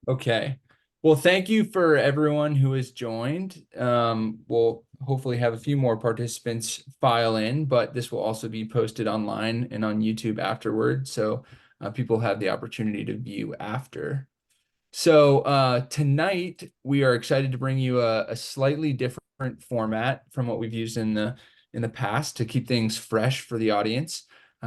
Okay. Well, thank you for everyone who has joined. We'll hopefully have a few more participants file in, but this will also be posted online and on YouTube afterward, so people have the opportunity to view after. So tonight we are excited to bring you a slightly different format from what we've used in the past to keep things fresh for the audience.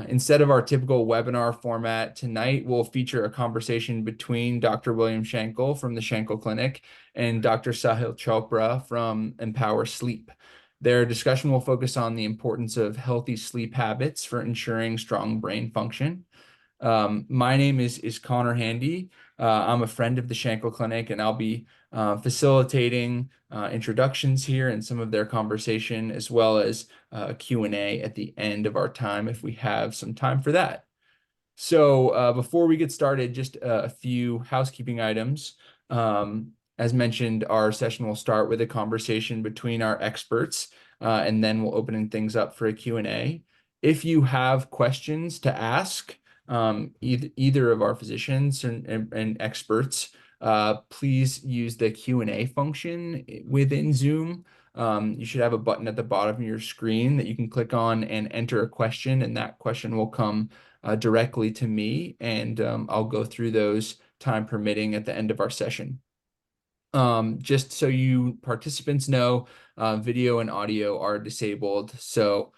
Instead of our typical webinar format, tonight we'll feature a conversation between Dr. William Shankle from the Shankle Clinic and Dr. Sahil Chopra from Empower Sleep. Their discussion will focus on the importance of healthy sleep habits for ensuring strong brain function. My name is Connor Handy. I'm a friend of the Shankle Clinic, and I'll be facilitating introductions here and some of their conversation, as well as a Q&A at the end of our time if we have some time for that. So before we get started, just a few housekeeping items. As mentioned, our session will start with a conversation between our experts, and then we'll open things up for a Q&A. If you have questions to ask, either of our physicians and experts, please use the Q&A function within Zoom. You should have a button at the bottom of your screen that you can click on and enter a question, and that question will come directly to me, and I'll go through those time permitting at the end of our session. Just so you participants know, video and audio are disabled. So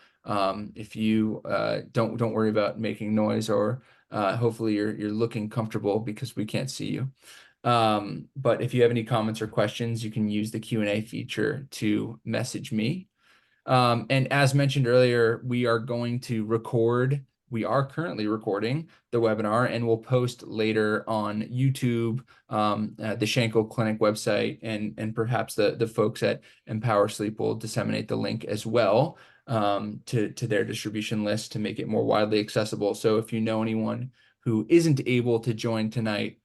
if you don't worry about making noise, or hopefully you're looking comfortable because we can't see you. But if you have any comments or questions, you can use the Q&A feature to message me. And as mentioned earlier, we are currently recording the webinar, and we'll post later on YouTube, the Shankle Clinic website, and perhaps the folks at Empower Sleep will disseminate the link as well to their distribution list to make it more widely accessible. So if you know anyone who isn't able to join tonight,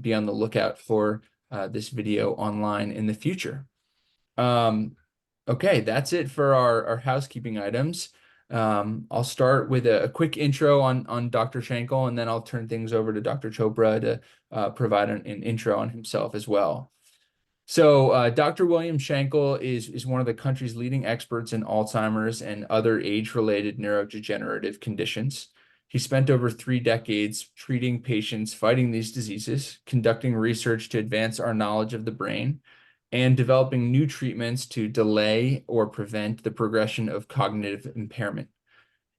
be on the lookout for this video online in the future. Okay, that's it for our housekeeping items. I'll start with a quick intro on Dr. Shankle, and then I'll turn things over to Dr. Chopra to provide an intro on himself as well. So Dr. William Shankle is one of the country's leading experts in Alzheimer's and other age-related neurodegenerative conditions. He spent over 3 decades treating patients fighting these diseases, conducting research to advance our knowledge of the brain, and developing new treatments to delay or prevent the progression of cognitive impairment.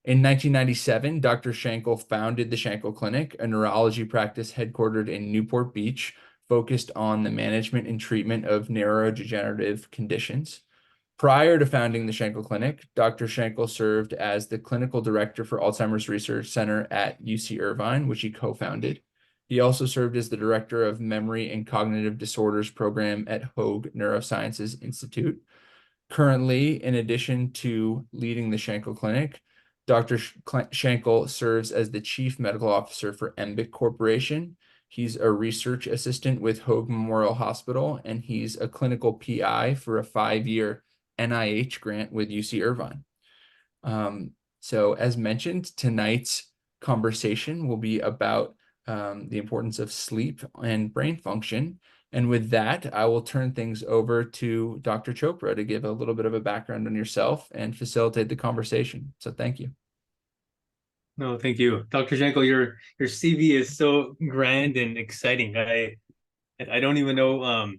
In 1997, Dr. Shankle founded the Shankle Clinic, a neurology practice headquartered in Newport Beach, focused on the management and treatment of neurodegenerative conditions. Prior to founding the Shankle Clinic, Dr. Shankle served as the clinical director for Alzheimer's Research Center at UC Irvine, which he co-founded. He also served as the director of Memory and Cognitive Disorders program at Hoag Neurosciences Institute. Currently, in addition to leading the Shankle Clinic, Dr. Shankle serves as the Chief Medical Officer for Embic Corporation. He's a research assistant with Hoag Memorial Hospital, and he's a clinical PI for a 5-year NIH grant with UC Irvine. So as mentioned, tonight's conversation will be about the importance of sleep and brain function. And with that, I will turn things over to Dr. Chopra to give a little bit of a background on yourself and facilitate the conversation. So thank you. No, thank you. Dr. Shankle, your CV is so grand and exciting. I don't even know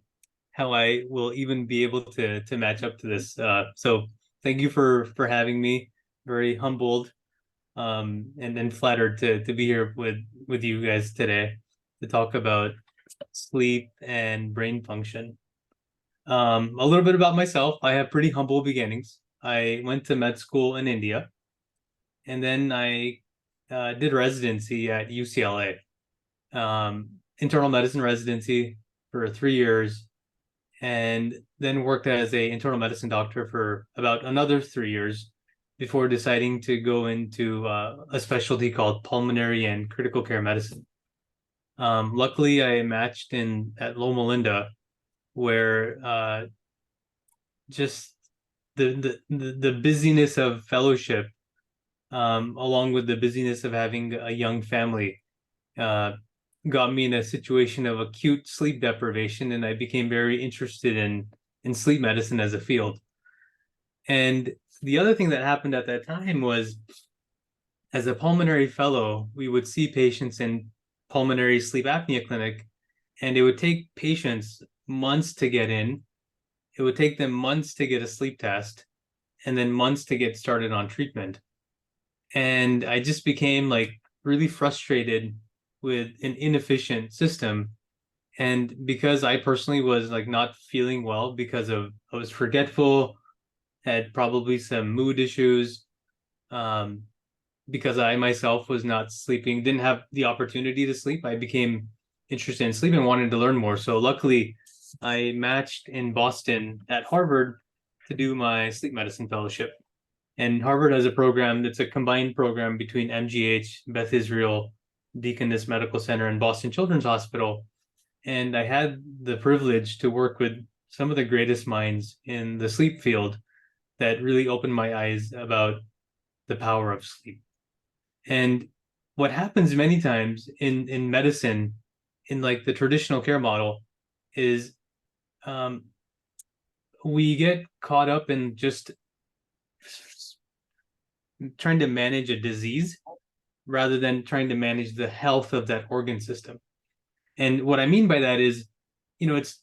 how I will even be able to match up to this. So thank you for having me. Very humbled and flattered to be here with you guys today to talk about sleep and brain function. A little bit about myself. I have pretty humble beginnings. I went to med school in India, and then I did residency at UCLA, internal medicine residency for 3 years, and then worked as a internal medicine doctor for about another 3 years before deciding to go into a specialty called pulmonary and critical care medicine. Luckily, I matched in at Loma Linda, where just the busyness of fellowship, along with the busyness of having a young family, got me in a situation of acute sleep deprivation, and I became very interested in sleep medicine as a field. And the other thing that happened at that time was, as a pulmonary fellow, we would see patients in pulmonary sleep apnea clinic, and it would take patients months to get in. It would take them months to get a sleep test, and then months to get started on treatment. And I just became like really frustrated with an inefficient system. And because I personally was like not feeling well because of I was forgetful, had probably some mood issues, um, because I myself was not sleeping, didn't have the opportunity to sleep, I became interested in sleep and wanted to learn more. So luckily, I matched in Boston at Harvard to do my sleep medicine fellowship. And Harvard has a program that's a combined program between MGH, Beth Israel, Deaconess Medical Center, and Boston Children's Hospital. And I had the privilege to work with some of the greatest minds in the sleep field that really opened my eyes about the power of sleep. And what happens many times in medicine, in like the traditional care model, is um, we get caught up in just trying to manage a disease rather than trying to manage the health of that organ system. And what I mean by that is, it's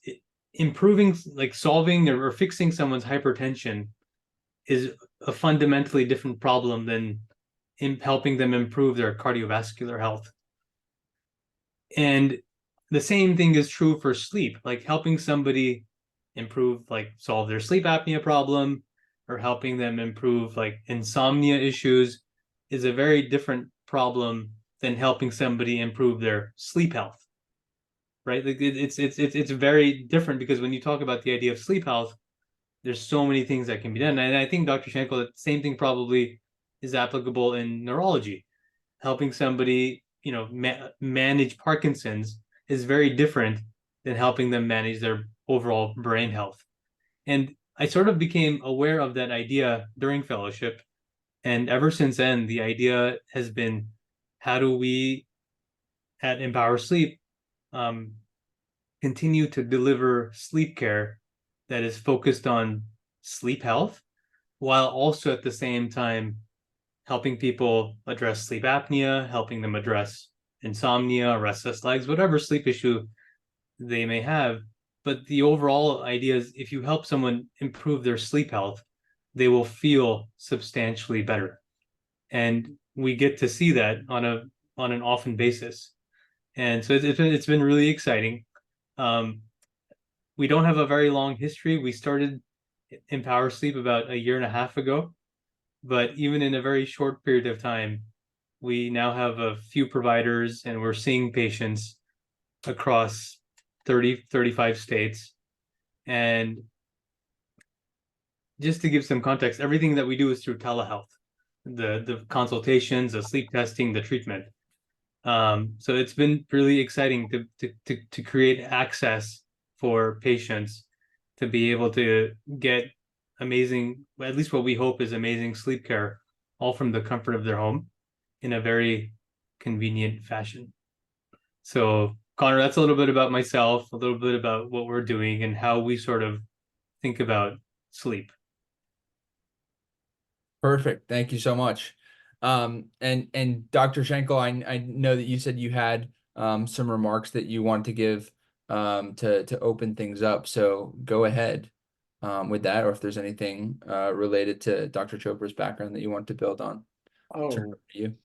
improving, like solving or fixing someone's hypertension is a fundamentally different problem than in helping them improve their cardiovascular health. And the same thing is true for sleep, like helping somebody improve, like solve their sleep apnea problem, or helping them improve like insomnia issues is a very different problem than helping somebody improve their sleep health. Right? Like it's very different, because when you talk about the idea of sleep health, there's so many things that can be done. And I think Dr. Shankle, the same thing probably is applicable in neurology. Helping somebody, manage Parkinson's is very different than helping them manage their overall brain health. And I sort of became aware of that idea during fellowship. And ever since then, the idea has been, how do we at Empower Sleep um, continue to deliver sleep care that is focused on sleep health, while also at the same time helping people address sleep apnea, helping them address insomnia, restless legs, whatever sleep issue they may have. But the overall idea is, if you help someone improve their sleep health, they will feel substantially better. And we get to see that on an often basis. And so it's been really exciting. Um, we don't have a very long history. We started Empower Sleep about a year and a half ago, but even in a very short period of time, we now have a few providers, and we're seeing patients across 35 states. And just to give some context, everything that we do is through telehealth, the consultations, the sleep testing, the treatment. So it's been really exciting to create access for patients to be able to get amazing, at least what we hope is amazing sleep care, all from the comfort of their home in a very convenient fashion. So, Connor, that's a little bit about myself, a little bit about what we're doing and how we sort of think about sleep. Perfect. Thank you so much. And Dr. Schenkel, I know that you said you had some remarks that you want to give to open things up. So go ahead with that, or if there's anything related to Dr. Chopra's background that you want to build on. Turn it over Oh, to you.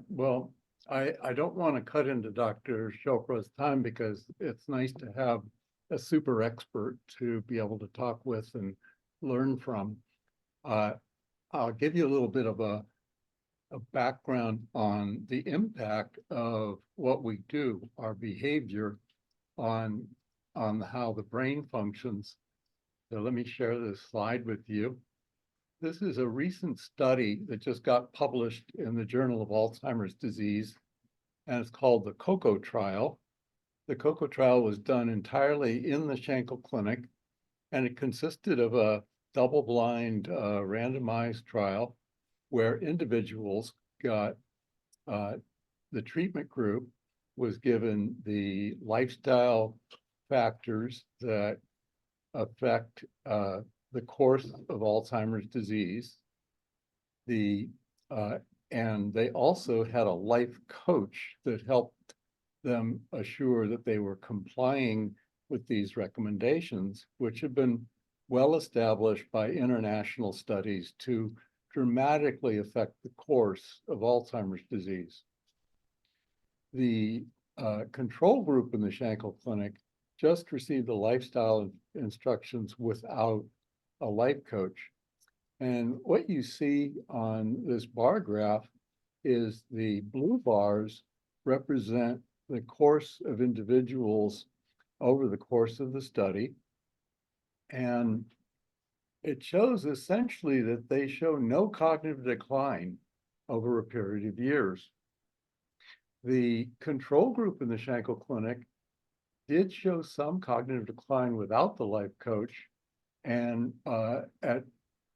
well, I don't want to cut into Dr. Chopra's time, because it's nice to have a super expert to be able to talk with and learn from. I'll give you a little bit of a background on the impact of what we do, our behavior on how the brain functions. So let me share this slide with you. This is a recent study that just got published in the Journal of Alzheimer's Disease, and it's called the COCO trial. The COCO trial was done entirely in the Shankle Clinic, and it consisted of a double-blind randomized trial where individuals got the treatment group was given the lifestyle factors that affect the course of Alzheimer's disease. And they also had a life coach that helped them assure that they were complying with these recommendations, which have been well established by international studies to dramatically affect the course of Alzheimer's disease. The control group in the Shankle Clinic just received the lifestyle instructions without a life coach. And what you see on this bar graph is the blue bars represent the course of individuals over the course of the study. And it shows essentially that they show no cognitive decline over a period of years. The control group in the Shankle Clinic did show some cognitive decline without the life coach. And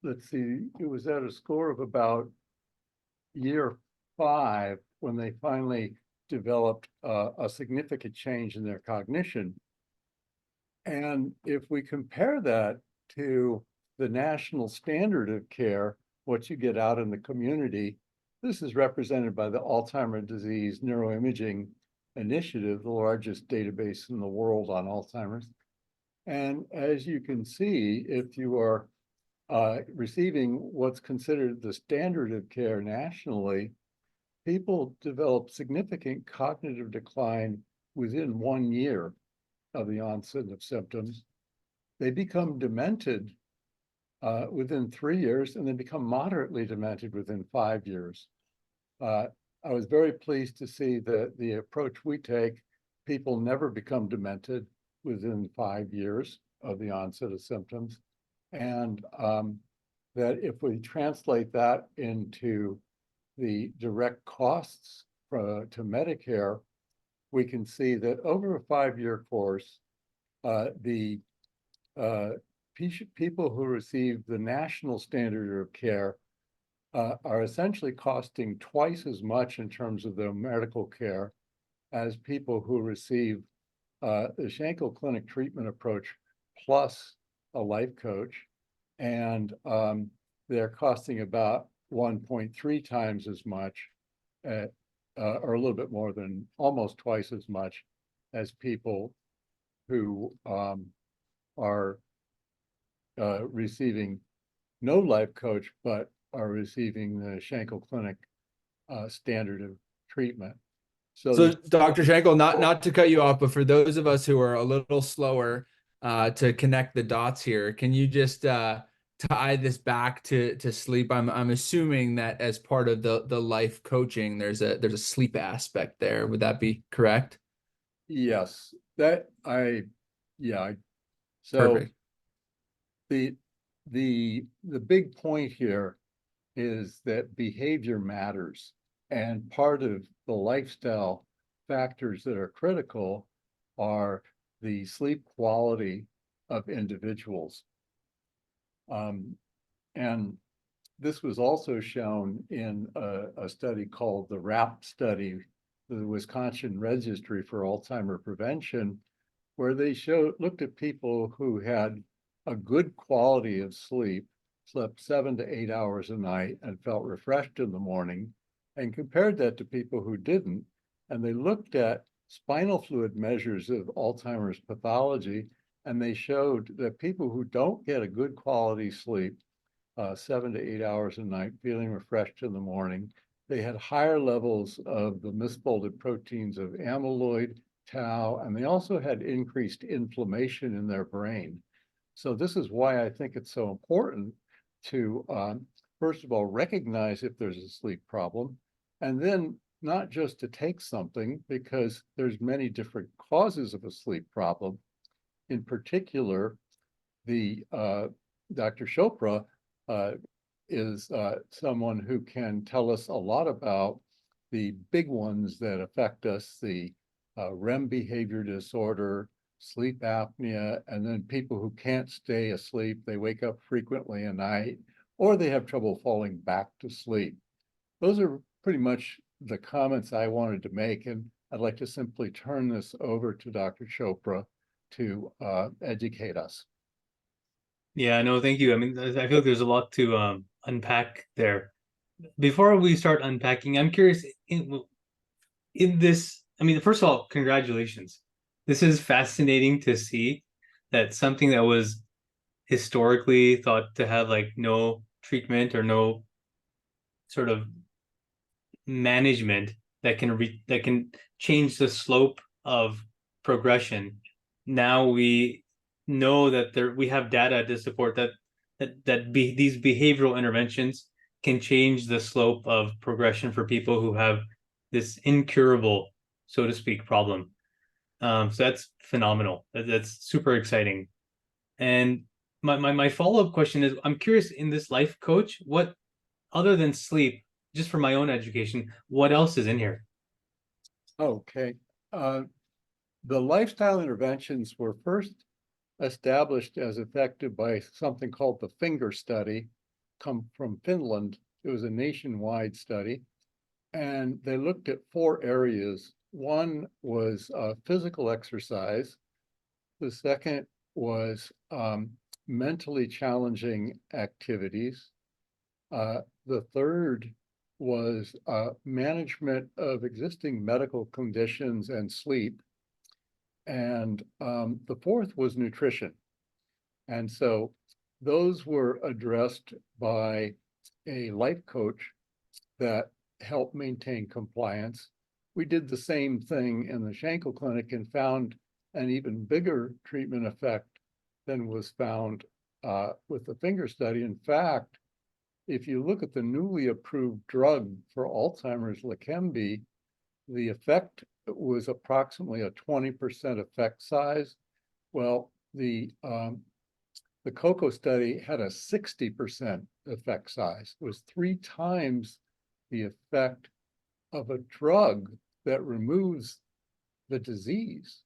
let's see, it was at a score of about year 5 when they finally developed a significant change in their cognition. And if we compare that to the national standard of care, what you get out in the community, this is represented by the Alzheimer's Disease Neuroimaging Initiative, the largest database in the world on Alzheimer's. And as you can see, if you are receiving what's considered the standard of care nationally, people develop significant cognitive decline within 1 year of the onset of symptoms. They become demented within 3 years, and they become moderately demented within 5 years. I was very pleased to see that the approach we take, people never become demented within 5 years of the onset of symptoms. And that if we translate that into the direct costs to Medicare, we can see that over a 5-year course, the people who receive the national standard of care are essentially costing twice as much in terms of their medical care as people who receive the Shankle Clinic treatment approach plus a life coach. And they're costing about 1.3 times as much, or a little bit more than almost twice as much as people who are receiving no life coach, but are receiving the Shankle Clinic standard of treatment. So Dr. Shankle, not to cut you off, but for those of us who are a little slower to connect the dots here, can you just tie this back to sleep? I'm assuming that as part of the life coaching, there's a sleep aspect there. Would that be correct? Yes, so Perfect. the big point here is that behavior matters, and part of the lifestyle factors that are critical are the sleep quality of individuals. And this was also shown in a study called the RAP study, the Wisconsin Registry for Alzheimer Prevention, where they looked at people who had a good quality of sleep, slept 7 to 8 hours a night, and felt refreshed in the morning, and compared that to people who didn't. And they looked at spinal fluid measures of Alzheimer's pathology, and they showed that people who don't get a good quality sleep, 7 to 8 hours a night, feeling refreshed in the morning, they had higher levels of the misfolded proteins of amyloid, tau, and they also had increased inflammation in their brain. So this is why I think it's so important to, first of all, recognize if there's a sleep problem, and then not just to take something, because there's many different causes of a sleep problem. In particular, Dr. Chopra is someone who can tell us a lot about the big ones that affect us, the REM behavior disorder, sleep apnea, and then people who can't stay asleep, they wake up frequently at night, or they have trouble falling back to sleep. Those are pretty much the comments I wanted to make. And I'd like to simply turn this over to Dr. Chopra to educate us. Yeah, no, thank you. I mean, I feel like there's a lot to unpack there. Before we start unpacking, I'm curious in this. I mean, first of all, congratulations. This is fascinating to see that something that was historically thought to have like no treatment or no sort of management that can change the slope of progression. Now we know that we have data to support these behavioral interventions can change the slope of progression for people who have this incurable, so to speak, problem. So that's phenomenal. That's super exciting. And my follow-up question is, I'm curious, in this life coach, what other than sleep, just for my own education, what else is in here? Okay. The lifestyle interventions were first established as effective by something called the finger study, come from Finland. It was a nationwide study, and they looked at 4 areas. One was physical exercise. The second was mentally challenging activities. The third was management of existing medical conditions and sleep. And the fourth was nutrition. And so those were addressed by a life coach that helped maintain compliance. We did the same thing in the Shankle Clinic and found an even bigger treatment effect than was found with the finger study. In fact, if you look at the newly approved drug for Alzheimer's, Leqembi, the effect was approximately a 20% effect size. Well, the COCO study had a 60% effect size. It was 3 times the effect of a drug that removes the disease.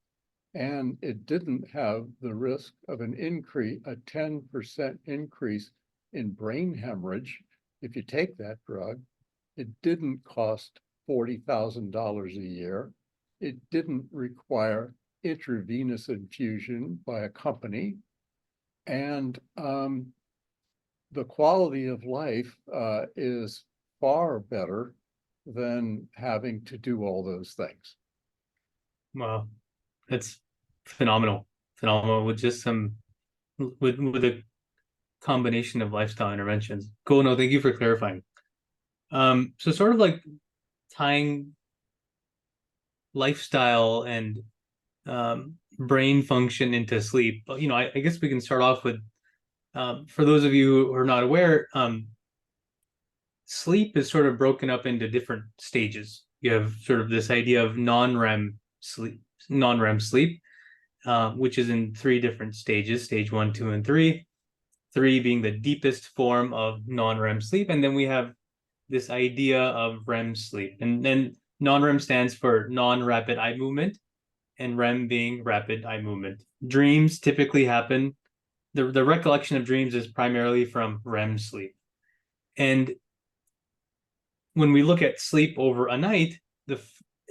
And it didn't have the risk of an increase, a 10% increase in brain hemorrhage if you take that drug. It didn't cost $40,000 a year. It didn't require intravenous infusion by a company. And the quality of life is far better than having to do all those things. Wow, that's phenomenal. Phenomenal with just with a combination of lifestyle interventions. Cool. No, thank you for clarifying. So sort of like tying lifestyle and brain function into sleep. You know, I guess we can start off with, for those of you who are not aware, sleep is sort of broken up into different stages. You have sort of this idea of non-REM sleep, which is in 3 different stages: stage 1, 2, and 3. 3 being the deepest form of non-REM sleep, and then we have this idea of REM sleep. And then non-REM stands for non-rapid eye movement, and REM being rapid eye movement. Dreams typically happen. The recollection of dreams is primarily from REM sleep. And when we look at sleep over a night,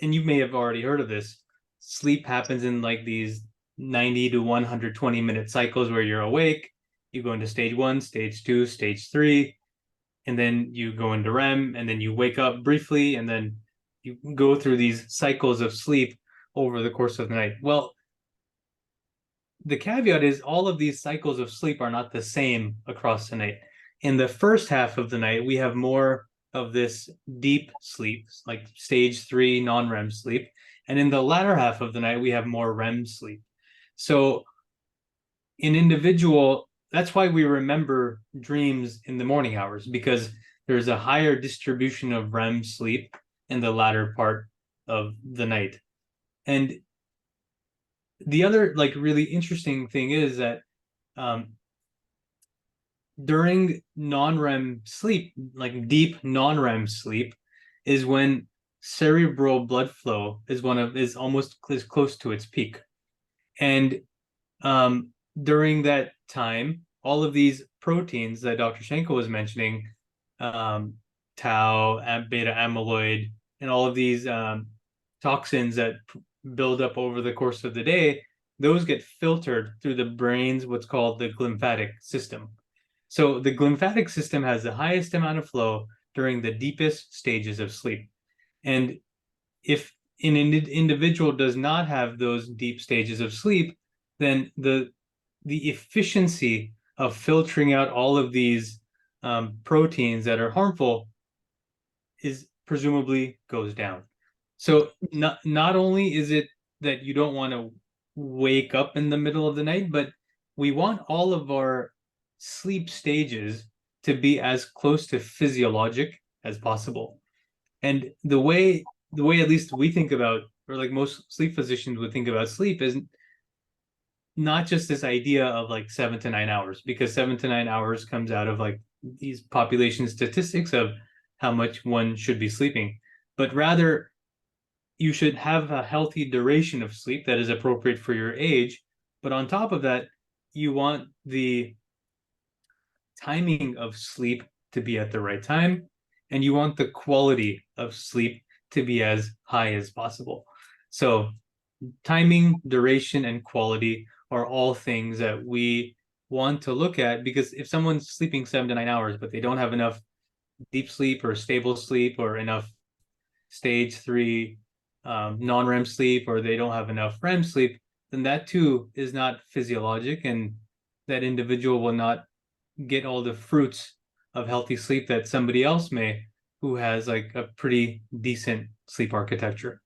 and you may have already heard of this, sleep happens in like these 90 to 120 minute cycles where you're awake, you go into stage 1, stage 2, stage 3, and then you go into REM, and then you wake up briefly, and then you go through these cycles of sleep over the course of the night. Well, the caveat is all of these cycles of sleep are not the same across the night. In the first half of the night, we have more of this deep sleep, like stage 3 non-REM sleep. And in the latter half of the night, we have more REM sleep. So in individual, that's why we remember dreams in the morning hours, because there's a higher distribution of REM sleep in the latter part of the night. And the other like really interesting thing is that during non-REM sleep, like deep non-REM sleep, is when cerebral blood flow is almost as close to its peak. And during that time, all of these proteins that Dr. Shankle was mentioning, tau, beta amyloid, and all of these toxins that build up over the course of the day, those get filtered through the brain's what's called the glymphatic system. So the glymphatic system has the highest amount of flow during the deepest stages of sleep. And if an individual does not have those deep stages of sleep, then the efficiency of filtering out all of these proteins that are harmful is presumably goes down. So not only is it that you don't want to wake up in the middle of the night, but we want all of our sleep stages to be as close to physiologic as possible. And the way at least we think about, or like most sleep physicians would think about sleep, is not just this idea of like 7 to 9 hours, because 7 to 9 hours comes out of like these population statistics of how much one should be sleeping, but rather you should have a healthy duration of sleep that is appropriate for your age. But on top of that, you want the timing of sleep to be at the right time, and you want the quality of sleep to be as high as possible. So timing, duration, and quality are all things that we want to look at, because if someone's sleeping 7 to 9 hours, but they don't have enough deep sleep or stable sleep or enough stage 3 non-REM sleep, or they don't have enough REM sleep, then that too is not physiologic, and that individual will not get all the fruits of healthy sleep that somebody else may, who has like a pretty decent sleep architecture.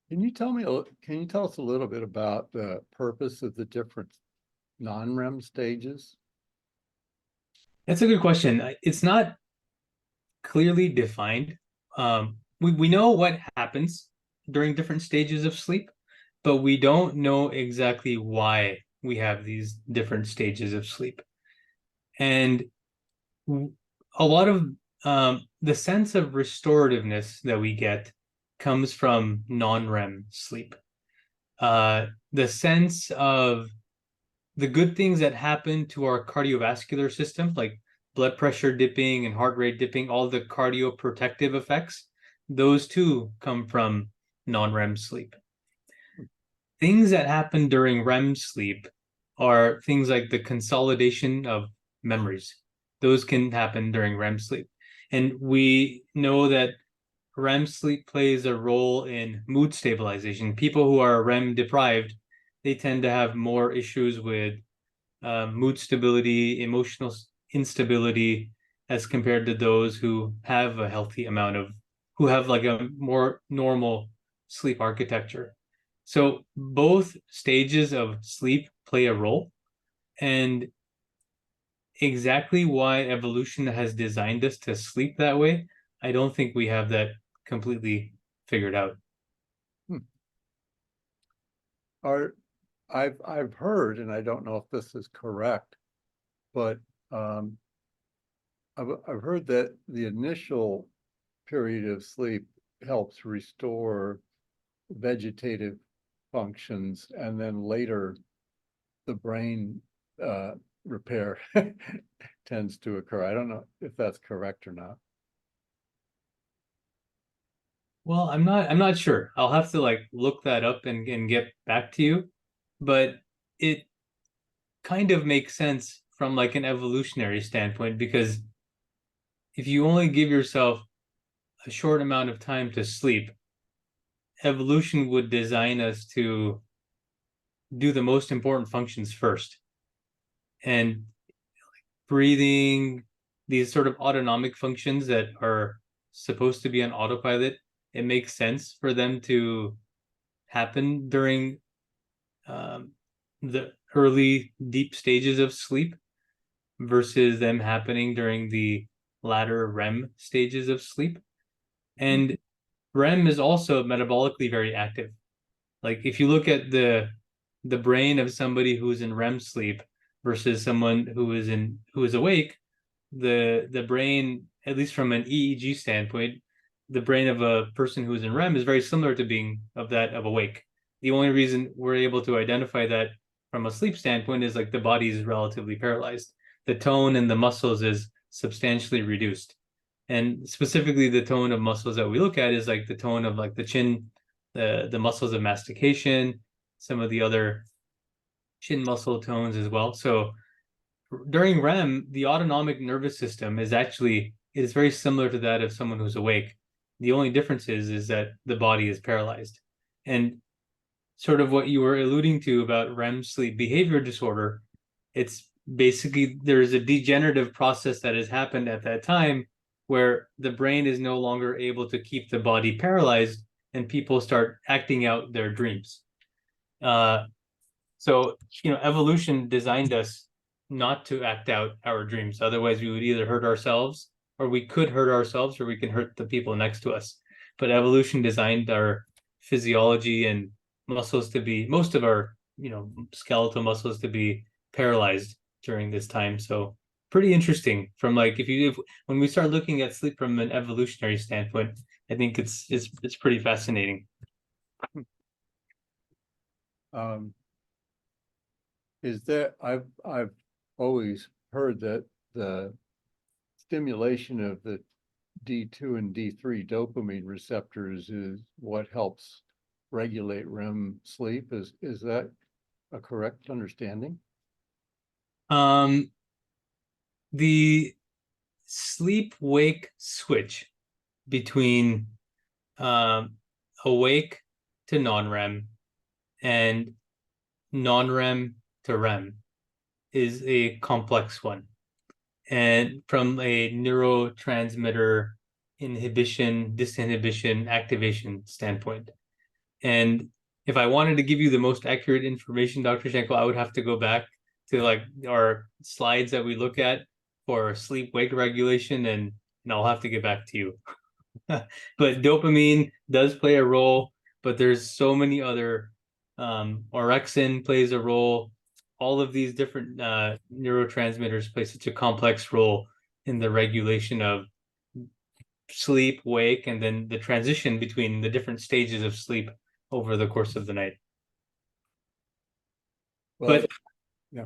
Can you tell us a little bit about the purpose of the different non-REM stages? That's a good question. It's not clearly defined. We know what happens during different stages of sleep, but we don't know exactly why we have these different stages of sleep. And a lot of the sense of restorativeness that we get comes from non-REM sleep. The sense of the good things that happen to our cardiovascular system, like blood pressure dipping and heart rate dipping, all the cardioprotective effects, those too come from non-REM sleep. Things that happen during REM sleep are things like the consolidation of memories. Those can happen during REM sleep. And we know that REM sleep plays a role in mood stabilization. People who are REM deprived, they tend to have more issues with mood stability, emotional instability, as compared to those who have a healthy amount of, who have like a more normal sleep architecture. So both stages of sleep play a role, and exactly why evolution has designed us to sleep that way, I don't think we have that completely figured out. I've heard, and I don't know if this is correct, but I've heard that the initial period of sleep helps restore vegetative functions, and then later the brain repair tends to occur. I don't know if that's correct or not. Well, I'm not sure. I'll have to like look that up and get back to you, but it kind of makes sense from like an evolutionary standpoint, because if you only give yourself a short amount of time to sleep, evolution would design us to do the most important functions first. And breathing, these sort of autonomic functions that are supposed to be on autopilot, it makes sense for them to happen during the early deep stages of sleep versus them happening during the latter REM stages of sleep. And REM is also metabolically very active. Like if you look at the brain of somebody who's in REM sleep versus someone who is awake, the brain, at least from an EEG standpoint, the brain of a person who's in REM is very similar to being of that of awake. The only reason we're able to identify that from a sleep standpoint is like the body is relatively paralyzed. The tone and the muscles is substantially reduced. And specifically the tone of muscles that we look at is like the tone of like the chin, the muscles of mastication, some of the other chin muscle tones as well. So during REM, the autonomic nervous system is very similar to that of someone who's awake. The only difference is that the body is paralyzed. And sort of what you were alluding to about REM sleep behavior disorder, it's basically there's a degenerative process that has happened at that time where the brain is no longer able to keep the body paralyzed and people start acting out their dreams. So, evolution designed us not to act out our dreams. Otherwise, we would either hurt ourselves or we could hurt ourselves or we can hurt the people next to us. But evolution designed our physiology and muscles to be, most of our, skeletal muscles to be paralyzed during this time. So pretty interesting from like, when we start looking at sleep from an evolutionary standpoint, I think it's pretty fascinating. Is there, I've always heard that the stimulation of the D2 and D3 dopamine receptors is what helps regulate REM sleep. Is that a correct understanding? The sleep-wake switch between awake to non-REM and non-REM to REM is a complex one. And from a neurotransmitter inhibition, disinhibition, activation standpoint. And if I wanted to give you the most accurate information, Dr. Shankle, I would have to go back to like our slides that we look at for sleep-wake regulation, and I'll have to get back to you. But dopamine does play a role, but there's so many other, orexin plays a role. All of these different neurotransmitters play such a complex role in the regulation of sleep, wake, and then the transition between the different stages of sleep over the course of the night. Well, But yeah.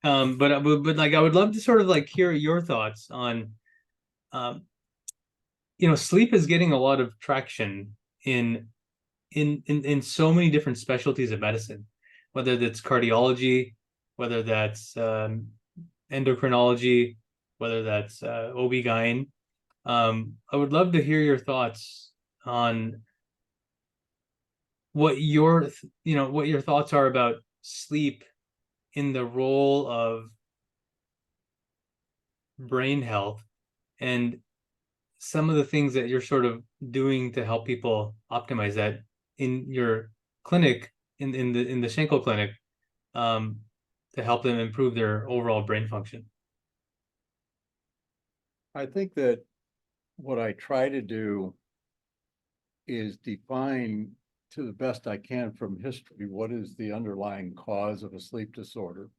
But like I would love to sort of like hear your thoughts on sleep is getting a lot of traction in so many different specialties of medicine, whether that's cardiology, whether that's endocrinology, whether that's OB-GYN. I would love to hear your thoughts on what your thoughts are about sleep in the role of brain health and some of the things that you're sort of doing to help people optimize that in your clinic, in the Shankle clinic, to help them improve their overall brain function. I think that what I try to do is define to the best I can from history what is the underlying cause of a sleep disorder.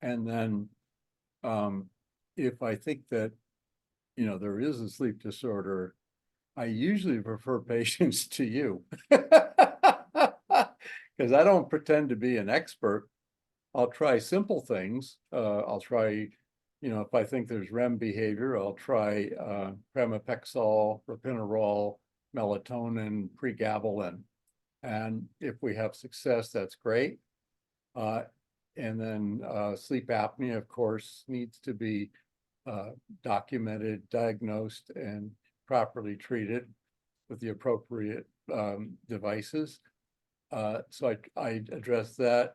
And then if I think that there is a sleep disorder, I usually refer patients to you because I don't pretend to be an expert. I'll try simple things. I'll try, if I think there's REM behavior, I'll try pramipexole, propinerol, melatonin, pregabalin. And if we have success, that's great. And then sleep apnea, of course, needs to be documented, diagnosed, and properly treated with the appropriate devices. So I address that.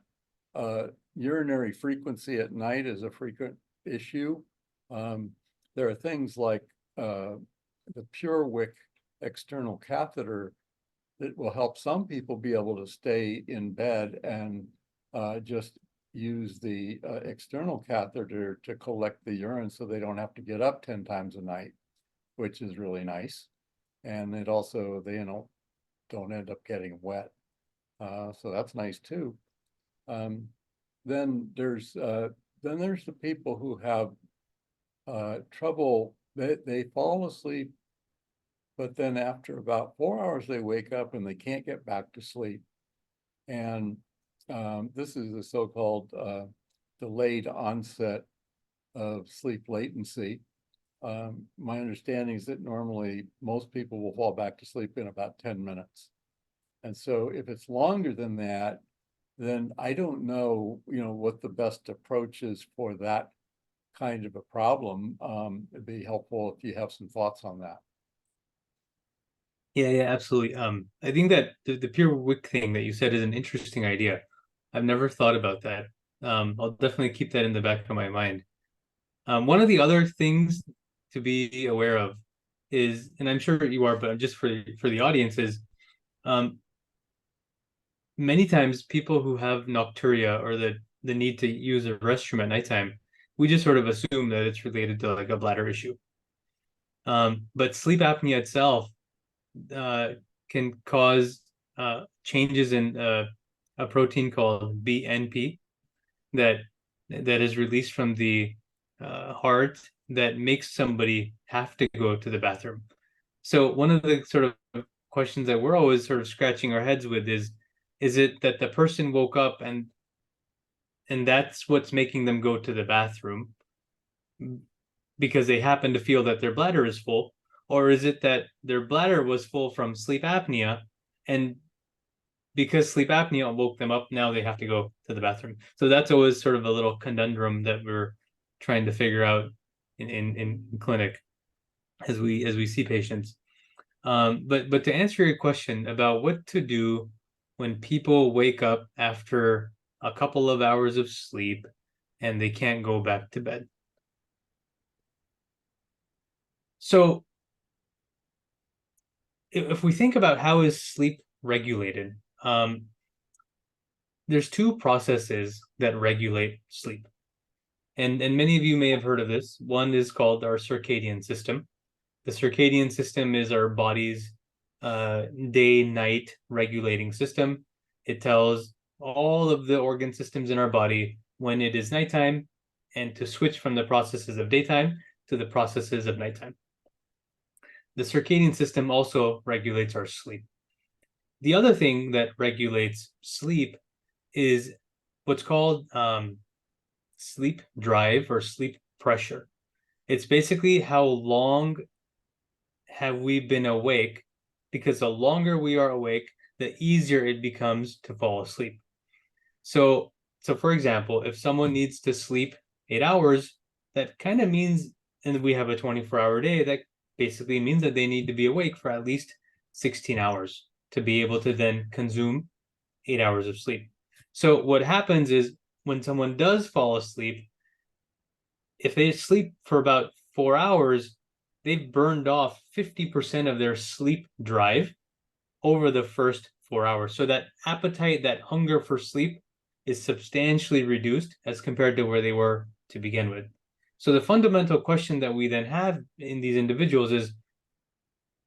Urinary frequency at night is a frequent issue. There are things like the PureWick external catheter that will help some people be able to stay in bed and just use the external catheter to collect the urine so they don't have to get up 10 times a night, which is really nice. And it also, they don't end up getting wet. So that's nice too. Then there's the people who have trouble, they fall asleep, but then after about 4 hours, they wake up and they can't get back to sleep. And this is the so-called delayed onset of sleep latency. My understanding is that normally most people will fall back to sleep in about 10 minutes. And so if it's longer than that, then I don't know, what the best approach is for that kind of a problem. It'd be helpful if you have some thoughts on that. Yeah, absolutely. I think that the pure wick thing that you said is an interesting idea. I've never thought about that. I'll definitely keep that in the back of my mind. One of the other things to be aware of is, and I'm sure you are, but just for the audience is, many times people who have nocturia or the need to use a restroom at nighttime, we just sort of assume that it's related to like a bladder issue. But sleep apnea itself can cause changes in a protein called BNP that is released from the heart that makes somebody have to go to the bathroom. So one of the sort of questions that we're always sort of scratching our heads with is it that the person woke up and that's what's making them go to the bathroom because they happen to feel that their bladder is full, or is it that their bladder was full from sleep apnea and because sleep apnea woke them up, now they have to go to the bathroom? So that's always sort of a little conundrum that we're trying to figure out in clinic as we see patients. But to answer your question about what to do when people wake up after a couple of hours of sleep and they can't go back to bed. So if we think about how is sleep regulated, there's two processes that regulate sleep. And many of you may have heard of this. One is called our circadian system. The circadian system is our body's day-night regulating system. It tells all of the organ systems in our body when it is nighttime and to switch from the processes of daytime to the processes of nighttime. The circadian system also regulates our sleep. The other thing that regulates sleep is what's called sleep drive or sleep pressure. It's basically how long have we been awake, because the longer we are awake, the easier it becomes to fall asleep. So for example, if someone needs to sleep 8 hours, that kind of means, and we have a 24-hour day, that basically means that they need to be awake for at least 16 hours to be able to then consume 8 hours of sleep. So what happens is when someone does fall asleep, if they sleep for about 4 hours, they've burned off 50% of their sleep drive over the first 4 hours. So that appetite, that hunger for sleep is substantially reduced as compared to where they were to begin with. So the fundamental question that we then have in these individuals is,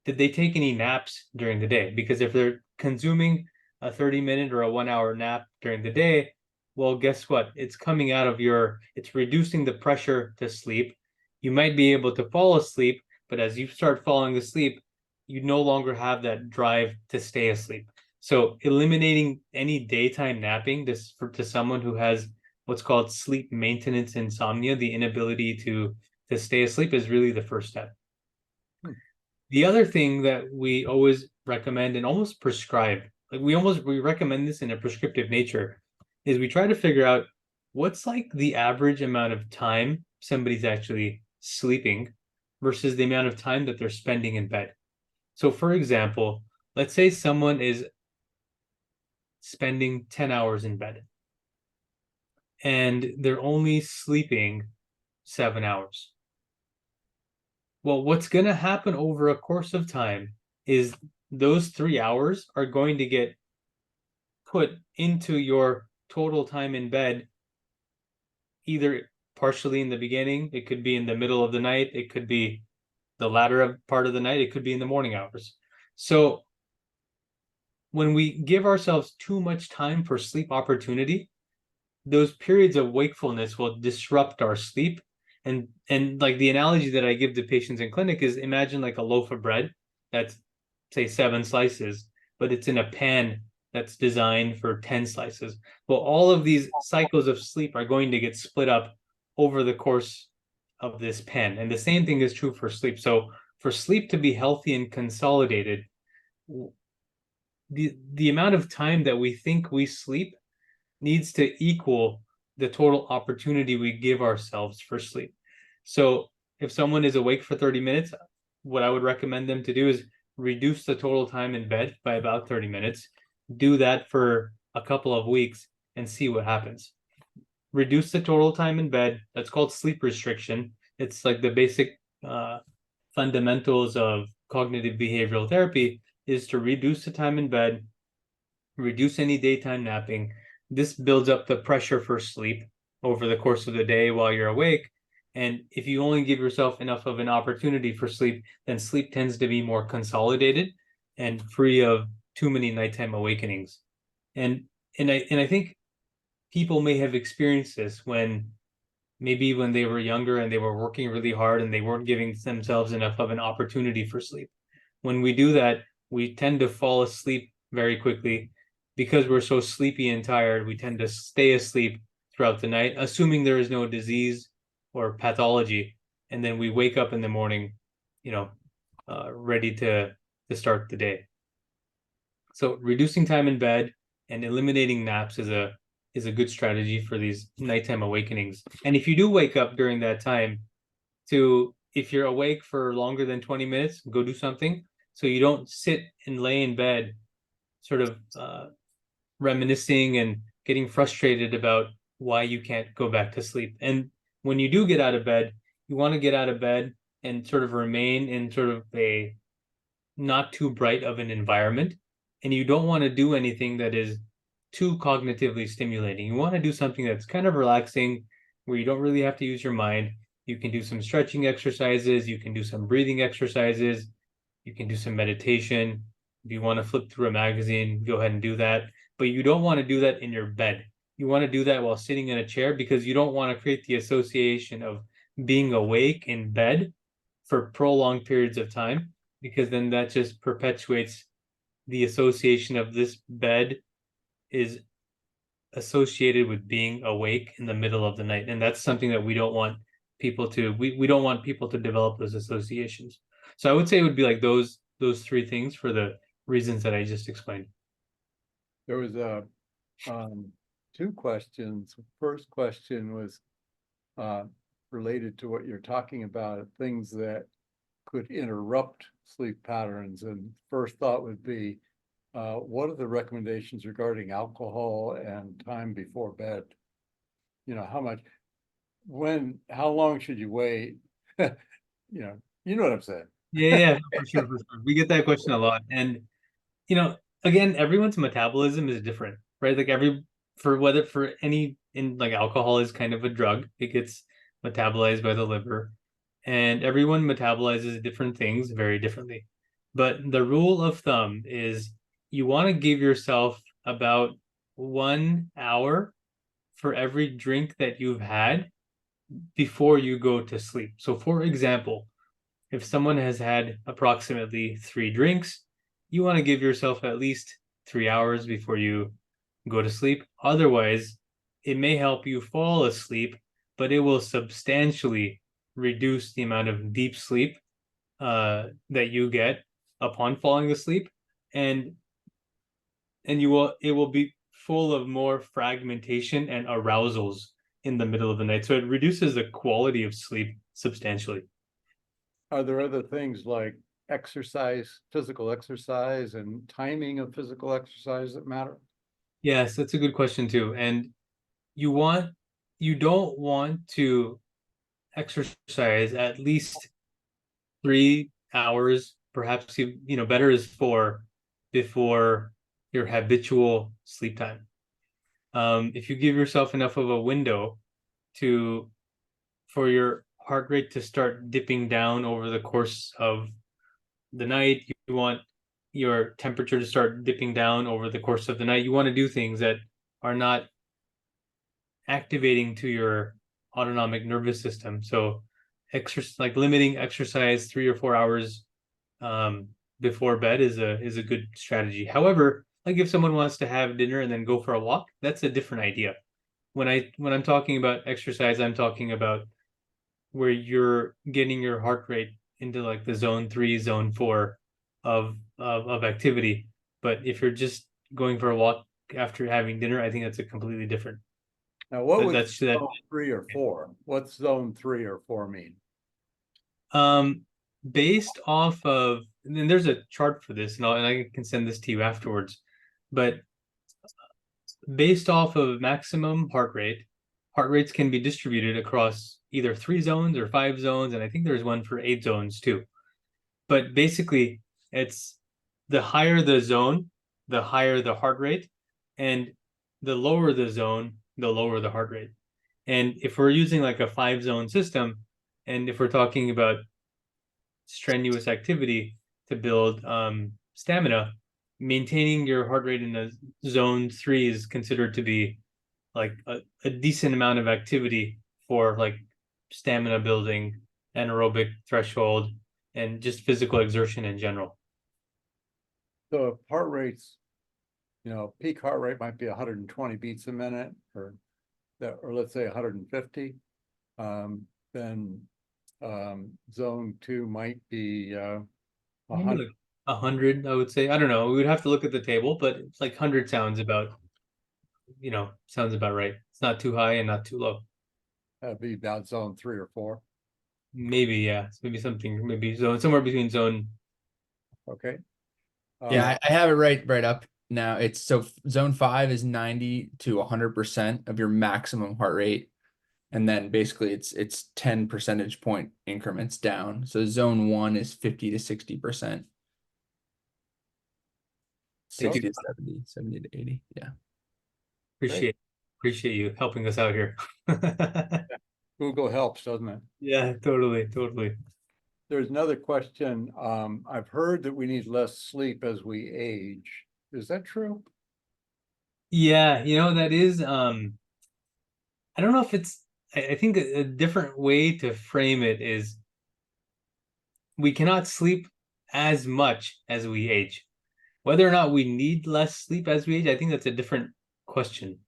did they take any naps during the day? Because if they're consuming a 30-minute or a 1-hour nap during the day, well, guess what? It's coming out of it's reducing the pressure to sleep. You might be able to fall asleep, but as you start falling asleep, you no longer have that drive to stay asleep. So eliminating any daytime napping to someone who has what's called sleep maintenance insomnia, the inability to stay asleep, is really the first step. The other thing that we always recommend and almost prescribe, like we recommend this in a prescriptive nature, is we try to figure out what's like the average amount of time somebody's actually sleeping versus the amount of time that they're spending in bed. So for example, let's say someone is spending 10 hours in bed and they're only sleeping 7 hours. Well, what's going to happen over a course of time is those 3 hours are going to get put into your total time in bed, either partially in the beginning, it could be in the middle of the night, it could be the latter part of the night, it could be in the morning hours. So when we give ourselves too much time for sleep opportunity, those periods of wakefulness will disrupt our sleep. And like the analogy that I give to patients in clinic is, imagine like a loaf of bread that's say 7 slices, but it's in a pan that's designed for 10 slices. Well, all of these cycles of sleep are going to get split up over the course of this pen. And the same thing is true for sleep. So for sleep to be healthy and consolidated, the amount of time that we think we sleep needs to equal the total opportunity we give ourselves for sleep. So if someone is awake for 30 minutes, what I would recommend them to do is reduce the total time in bed by about 30 minutes. Do that for a couple of weeks and see what happens. Reduce the total time in bed. That's called sleep restriction. It's like the basic fundamentals of cognitive behavioral therapy is to reduce the time in bed, reduce any daytime napping. This builds up the pressure for sleep over the course of the day while you're awake. And if you only give yourself enough of an opportunity for sleep, then sleep tends to be more consolidated and free of too many nighttime awakenings. And I think people may have experienced this when maybe when they were younger and they were working really hard and they weren't giving themselves enough of an opportunity for sleep. When we do that, we tend to fall asleep very quickly. Because we're so sleepy and tired, we tend to stay asleep throughout the night, assuming there is no disease or pathology. And then we wake up in the morning, ready to start the day. So reducing time in bed and eliminating naps is a good strategy for these nighttime awakenings. And if you do wake up during that time, if you're awake for longer than 20 minutes, go do something. So you don't sit and lay in bed sort of reminiscing and getting frustrated about why you can't go back to sleep. And when you do get out of bed, you want to get out of bed and sort of remain in sort of a not too bright of an environment. And you don't want to do anything that is too cognitively stimulating. You want to do something that's kind of relaxing, where you don't really have to use your mind. You can do some stretching exercises, you can do some breathing exercises, you can do some meditation. If you want to flip through a magazine, go ahead and do that. But you don't want to do that in your bed. You want to do that while sitting in a chair, because you don't want to create the association of being awake in bed for prolonged periods of time, because then that just perpetuates the association of this bed is associated with being awake in the middle of the night. And that's something that we don't want people to, we don't want people to develop those associations. So I would say it would be like those three things for the reasons that I just explained. There was two questions. First question was related to what you're talking about, things that could interrupt sleep patterns. And first thought would be, what are the recommendations regarding alcohol and time before bed? How long should you wait? You know what I'm saying? Yeah, for sure. We get that question a lot. And, again, everyone's metabolism is different, right? Like like alcohol is kind of a drug. It gets metabolized by the liver, and everyone metabolizes different things very differently. But the rule of thumb is you want to give yourself about 1 hour for every drink that you've had before you go to sleep. So for example, if someone has had approximately 3 drinks, you want to give yourself at least 3 hours before you go to sleep. Otherwise, it may help you fall asleep, but it will substantially reduce the amount of deep sleep that you get upon falling asleep, and it will be full of more fragmentation and arousals in the middle of the night. So it reduces the quality of sleep substantially. Are there other things like exercise, physical exercise, and timing of physical exercise that matter? Yes, that's a good question too. And you don't want to exercise at least 3 hours, perhaps better is 4 before your habitual sleep time. If you give yourself enough of a window for your heart rate to start dipping down over the course of the night, you want your temperature to start dipping down over the course of the night. You want to do things that are not activating to your autonomic nervous system. So like limiting exercise 3 or 4 hours before bed is a good strategy. However, like if someone wants to have dinner and then go for a walk, that's a different idea. When I'm talking about exercise, I'm talking about where you're getting your heart rate into like the zone 3, zone 4 of activity. But if you're just going for a walk after having dinner, I think that's a completely different. Now, what would That's that. zone 3 or 4? What's zone 3 or 4 mean? Based off of, and then there's a chart for this, and I can send this to you afterwards. But based off of maximum heart rates can be distributed across either 3 zones or 5 zones, and I think there's one for 8 zones too. But basically, it's the higher the zone, the higher the heart rate, and the lower the zone, the lower the heart rate. And if we're using like a 5-zone system, and if we're talking about strenuous activity to build stamina, maintaining your heart rate in a zone 3 is considered to be like a decent amount of activity for like stamina building, anaerobic threshold, and just physical exertion in general. So if heart rates, peak heart rate might be 120 beats a minute, or let's say 150, then zone 2 might be 100. Like 100, I would say. I don't know. We would have to look at the table, but it's like 100 sounds about right. It's not too high and not too low. That'd be about zone 3 or 4. Maybe, yeah. Maybe somewhere between zone. Okay. Yeah, I have it right up now. It's so zone 5 is 90 to 100% of your maximum heart rate. And then basically it's 10 percentage point increments down. So zone 1 is 50 to 60%. 60 to 70, 70 to 80. Yeah. Appreciate you helping us out here. Google helps, doesn't it? Yeah, totally. There's another question. I've heard that we need less sleep as we age. Is that true? Yeah, that is I don't know if it's I think a different way to frame it is we cannot sleep as much as we age. Whether or not we need less sleep as we age, I think that's a different question.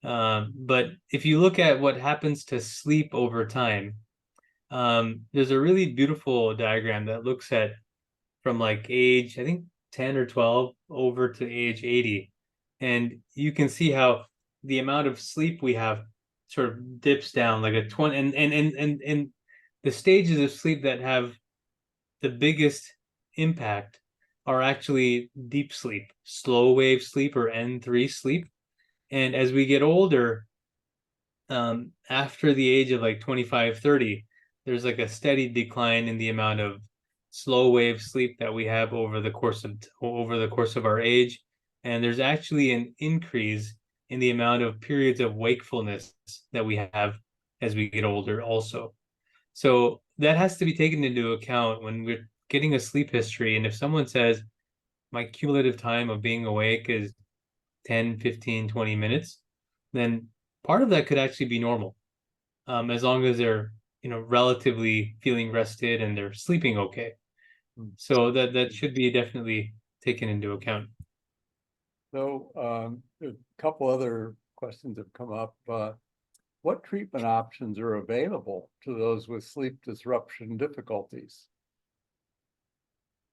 But if you look at what happens to sleep over time, there's a really beautiful diagram that looks at from like age, I think 10 or 12 over to age 80. And you can see how the amount of sleep we have sort of dips down like a 20, and the stages of sleep that have the biggest impact are actually deep sleep, slow wave sleep, or N3 sleep. And as we get older, after the age of like 25, 30, there's like a steady decline in the amount of slow wave sleep that we have over the course of our age. And there's actually an increase in the amount of periods of wakefulness that we have as we get older also. So that has to be taken into account when we're getting a sleep history. And if someone says, my cumulative time of being awake is 10, 15, 20 minutes, then part of that could actually be normal, as long as they're, relatively feeling rested and they're sleeping okay. So that should be definitely taken into account. So a couple other questions have come up. What treatment options are available to those with sleep disruption difficulties?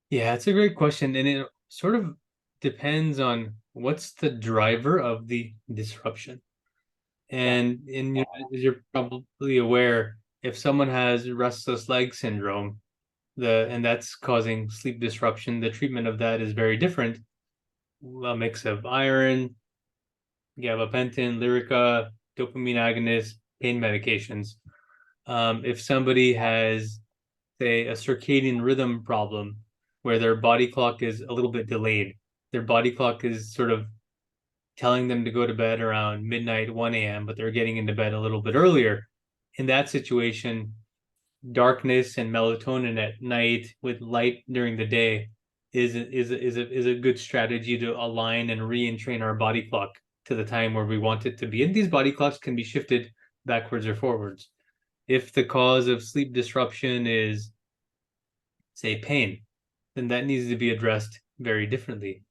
Yeah, it's a great question, and it sort of depends on what's the driver of the disruption. And as you're probably aware, if someone has restless leg syndrome, and that's causing sleep disruption, the treatment of that is very different. A mix of iron, gabapentin, Lyrica, dopamine agonists, pain medications. If somebody has, say, a circadian rhythm problem where their body clock is a little bit delayed, their body clock is sort of telling them to go to bed around midnight, 1 a.m., but they're getting into bed a little bit earlier. In that situation, darkness and melatonin at night with light during the day is a good strategy to align and re-entrain our body clock to the time where we want it to be. And these body clocks can be shifted backwards or forwards. If the cause of sleep disruption is, say, pain, then that needs to be addressed very differently.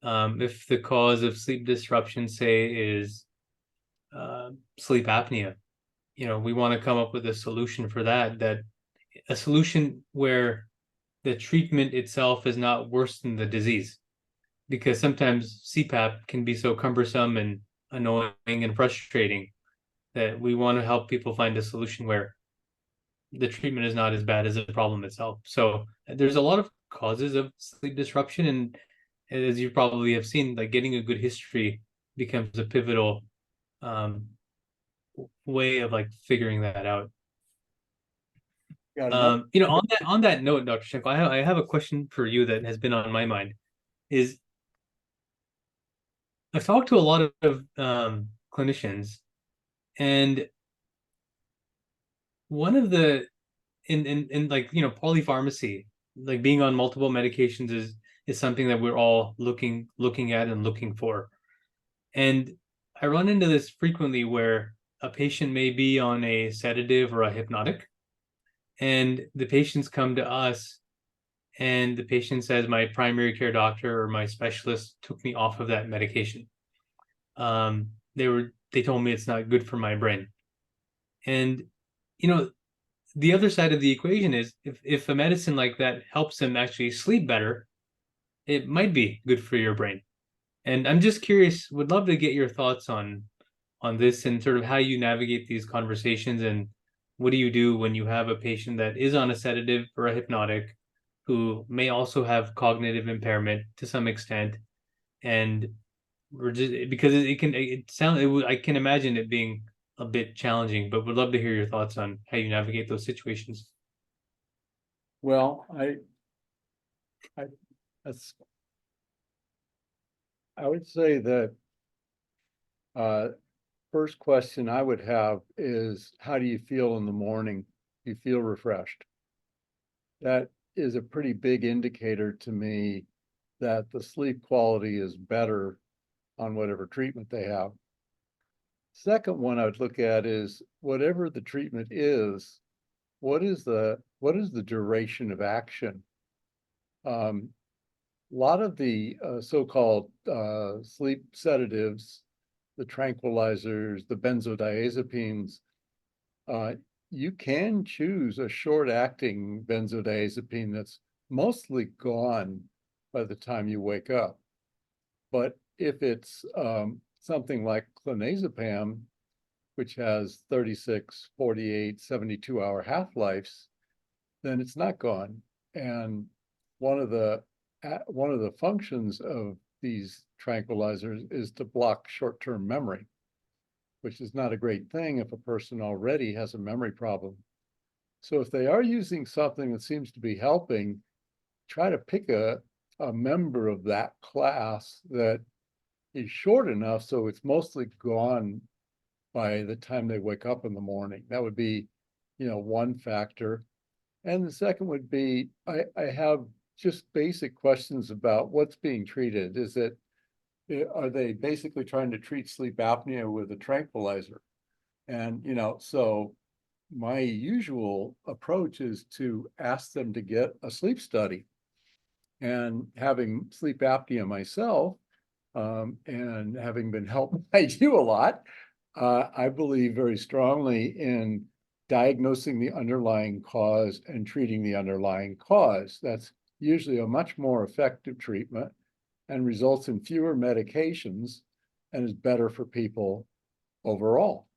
If the cause of sleep disruption, say, is sleep apnea, we want to come up with a solution for that a solution where the treatment itself is not worse than the disease, because sometimes CPAP can be so cumbersome and annoying and frustrating that we want to help people find a solution where the treatment is not as bad as the problem itself. So there's a lot of causes of sleep disruption, and as you probably have seen, like getting a good history becomes a pivotal um, way of like figuring that out. Got enough? On that note, Dr. Shankle, I have a question for you that has been on my mind. Is I've talked to a lot of clinicians, and one of the in like polypharmacy, like being on multiple medications is something that we're all looking at and looking for. And I run into this frequently where a patient may be on a sedative or a hypnotic, and the patients come to us, and the patient says, my primary care doctor or my specialist took me off of that medication. They told me it's not good for my brain. And the other side of the equation is if a medicine like that helps them actually sleep better, it might be good for your brain. And I'm just curious, would love to get your thoughts on this and sort of how you navigate these conversations, and what do you do when you have a patient that is on a sedative or a hypnotic who may also have cognitive impairment to some extent, and we're just because I can imagine it being a bit challenging, but would love to hear your thoughts on how you navigate those situations. Well, that's, I would say that first question I would have is, how do you feel in the morning? Do you feel refreshed? That is a pretty big indicator to me that the sleep quality is better on whatever treatment they have. Second one I would look at is, whatever the treatment is, what is the duration of action? A lot of the so-called sleep sedatives, the tranquilizers, the benzodiazepines, you can choose a short-acting benzodiazepine that's mostly gone by the time you wake up. But if it's something like clonazepam, which has 36, 48, 72-hour half-lives, then it's not gone. And one of the functions of these tranquilizers is to block short-term memory, which is not a great thing if a person already has a memory problem. So if they are using something that seems to be helping, try to pick a member of that class that is short enough so it's mostly gone by the time they wake up in the morning. That would be, one factor. And the second would be, I have just basic questions about what's being treated. Are they basically trying to treat sleep apnea with a tranquilizer? And, so my usual approach is to ask them to get a sleep study. And having sleep apnea myself, and having been helped by you a lot, I believe very strongly in diagnosing the underlying cause and treating the underlying cause. That's usually a much more effective treatment and results in fewer medications and is better for people overall.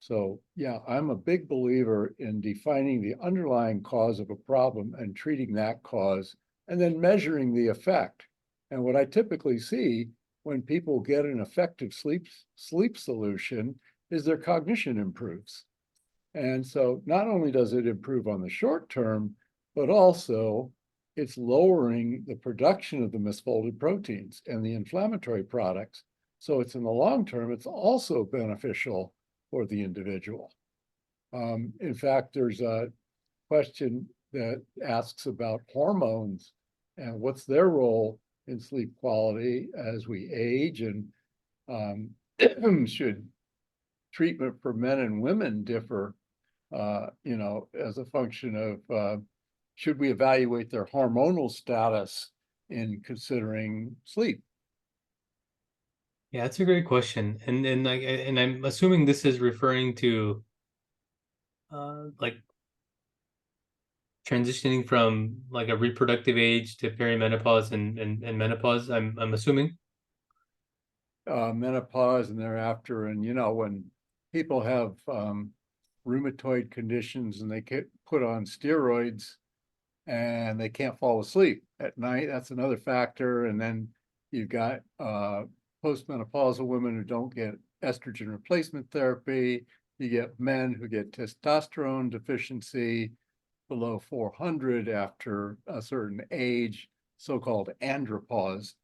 So yeah, I'm a big believer in defining the underlying cause of a problem and treating that cause, and then measuring the effect. And what I typically see when people get an effective sleep solution is their cognition improves. And so not only does it improve on the short term, but also it's lowering the production of the misfolded proteins and the inflammatory products. So it's in the long term, it's also beneficial for the individual. In fact, there's a question that asks about hormones and what's their role in sleep quality as we age, and should treatment for men and women differ, as a function of should we evaluate their hormonal status in considering sleep? Yeah, that's a great question. And I'm assuming this is referring to like transitioning from like a reproductive age to perimenopause and menopause, I'm assuming. Menopause and thereafter, and when people have rheumatoid conditions and they get put on steroids and they can't fall asleep at night, that's another factor. And then you've got postmenopausal women who don't get estrogen replacement therapy. You get men who get testosterone deficiency below 400 after a certain age, so-called andropause.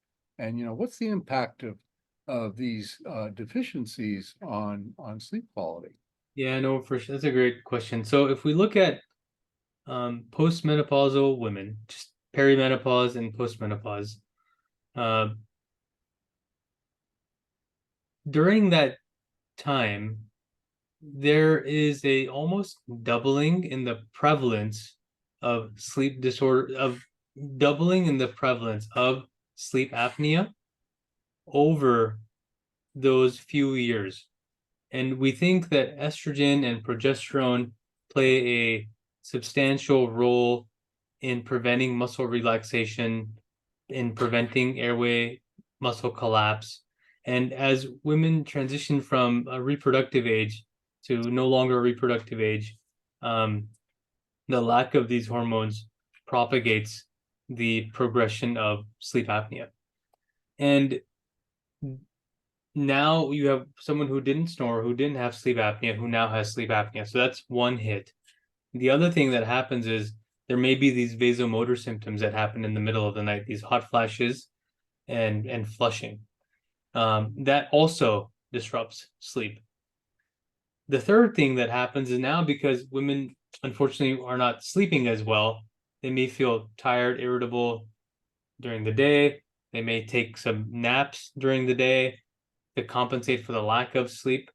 And what's the impact of these deficiencies on sleep quality? Yeah, no, for sure. That's a great question. So if we look at postmenopausal women, just perimenopause and postmenopause, uh, during that time, there is a almost doubling in the prevalence of sleep disorder, of doubling in the prevalence of sleep apnea over those few years. And we think that estrogen and progesterone play a substantial role in preventing muscle relaxation, in preventing airway muscle collapse. And as women transition from a reproductive age to no longer a reproductive age, the lack of these hormones propagates the progression of sleep apnea. And now you have someone who didn't snore, who didn't have sleep apnea, who now has sleep apnea. So that's one hit. The other thing that happens is there may be these vasomotor symptoms that happen in the middle of the night, these hot flashes and flushing. That also disrupts sleep. The third thing that happens is now, because women unfortunately are not sleeping as well, they may feel tired, irritable during the day. They may take some naps during the day to compensate for the lack of sleep.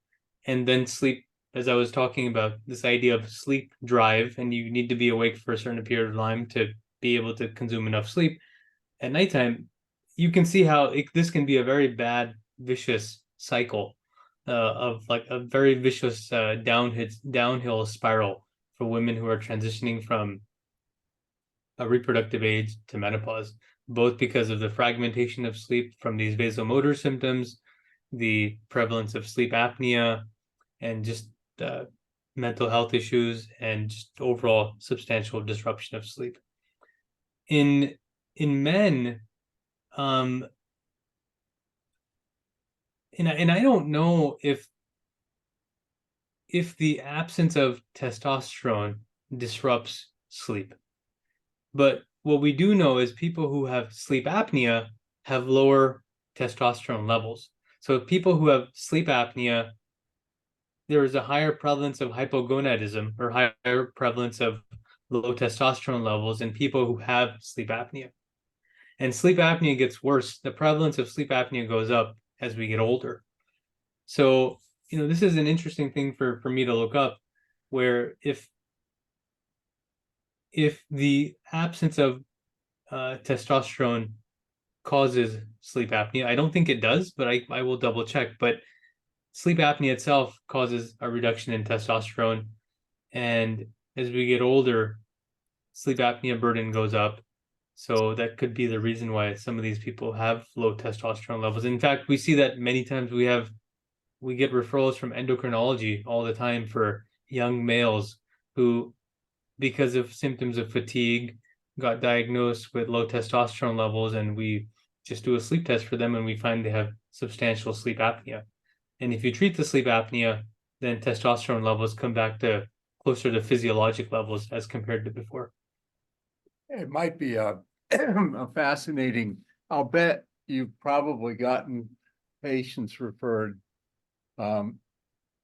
And then sleep, as I was talking about, this idea of sleep drive, and you need to be awake for a certain period of time to be able to consume enough sleep. At nighttime, you can see how this can be a very bad, vicious cycle of like a very vicious downhill spiral for women who are transitioning from a reproductive age to menopause, both because of the fragmentation of sleep from these vasomotor symptoms, the prevalence of sleep apnea, and just mental health issues, and just overall substantial disruption of sleep. In men, and I don't know if the absence of testosterone disrupts sleep. But what we do know is people who have sleep apnea have lower testosterone levels. So people who have sleep apnea, there is a higher prevalence of hypogonadism, or higher prevalence of low testosterone levels in people who have sleep apnea. And sleep apnea gets worse. The prevalence of sleep apnea goes up as we get older. So, this is an interesting thing for me to look up, where if the absence of testosterone causes sleep apnea. I don't think it does, but I will double check. But sleep apnea itself causes a reduction in testosterone. And as we get older, sleep apnea burden goes up. So that could be the reason why some of these people have low testosterone levels. In fact, we see that many times we get referrals from endocrinology all the time for young males who, because of symptoms of fatigue, got diagnosed with low testosterone levels, and we just do a sleep test for them and we find they have substantial sleep apnea. And if you treat the sleep apnea, then testosterone levels come back to closer to physiologic levels as compared to before. It might be a fascinating, I'll bet you've probably gotten patients referred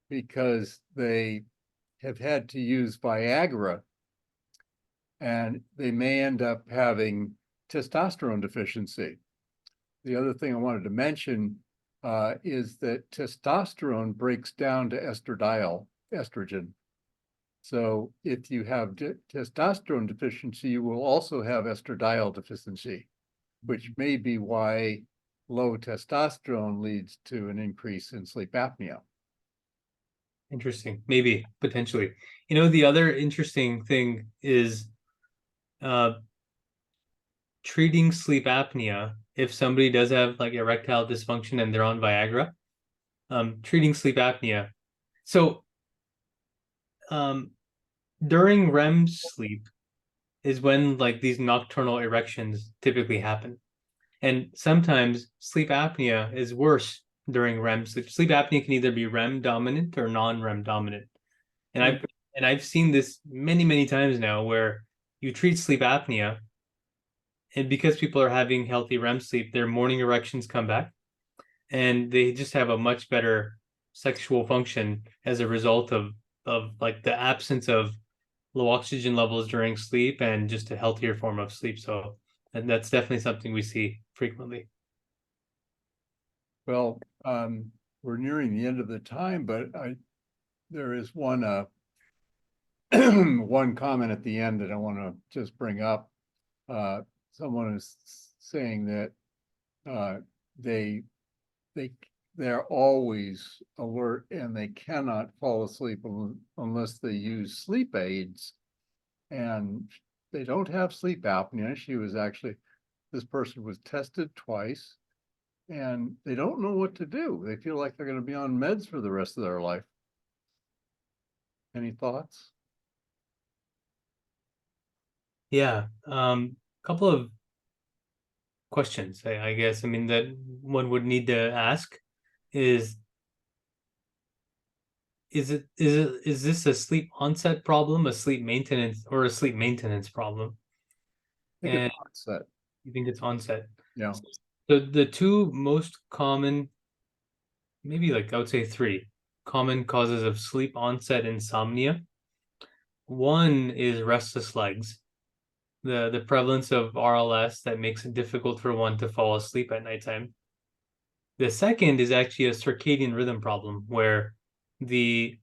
because they have had to use Viagra, and they may end up having testosterone deficiency. The other thing I wanted to mention is that testosterone breaks down to estradiol, estrogen. So if you have testosterone deficiency, you will also have estradiol deficiency, which may be why low testosterone leads to an increase in sleep apnea. Interesting. Maybe, potentially. You know, the other interesting thing is treating sleep apnea if somebody does have like erectile dysfunction and they're on Viagra. Treating sleep apnea. So during REM sleep is when like these nocturnal erections typically happen. And sometimes sleep apnea is worse during REM sleep. Sleep apnea can either be REM dominant or non-REM dominant. And I've seen this many, many times now where you treat sleep apnea, and because people are having healthy REM sleep, their morning erections come back and they just have a much better sexual function as a result of like the absence of low oxygen levels during sleep and just a healthier form of sleep. So, and that's definitely something we see frequently. Well, we're nearing the end of the time, but there is one one comment at the end that I want to just bring up. Someone is saying that they're always alert and they cannot fall asleep unless they use sleep aids, and they don't have sleep apnea. This person was tested twice and they don't know what to do. They feel like they're going to be on meds for the rest of their life. Any thoughts? Yeah. Couple of questions, I guess. I mean, that one would need to ask is is this a sleep onset problem, a sleep maintenance, or a sleep maintenance problem? I think And it's onset. you think it's onset? Yeah. The two most common, maybe like I would say three common causes of sleep onset insomnia. One is restless legs, the prevalence of RLS that makes it difficult for one to fall asleep at nighttime. The second is actually a circadian rhythm problem where the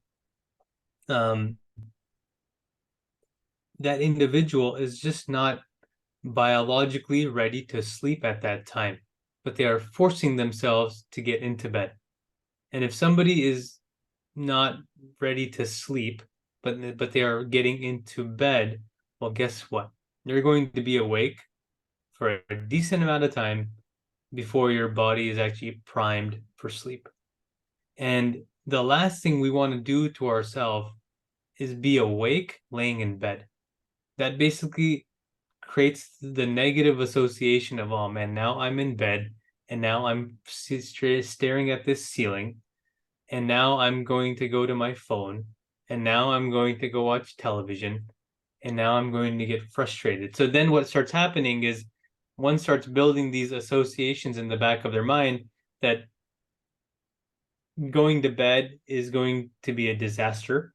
um, that individual is just not biologically ready to sleep at that time, but they are forcing themselves to get into bed. And if somebody is not ready to sleep, but they are getting into bed, well, guess what? They're going to be awake for a decent amount of time before your body is actually primed for sleep. And the last thing we want to do to ourselves is be awake laying in bed. That basically creates the negative association of, oh man, now I'm in bed and now I'm staring at this ceiling and now I'm going to go to my phone and now I'm going to go watch television and now I'm going to get frustrated. So then what starts happening is one starts building these associations in the back of their mind that going to bed is going to be a disaster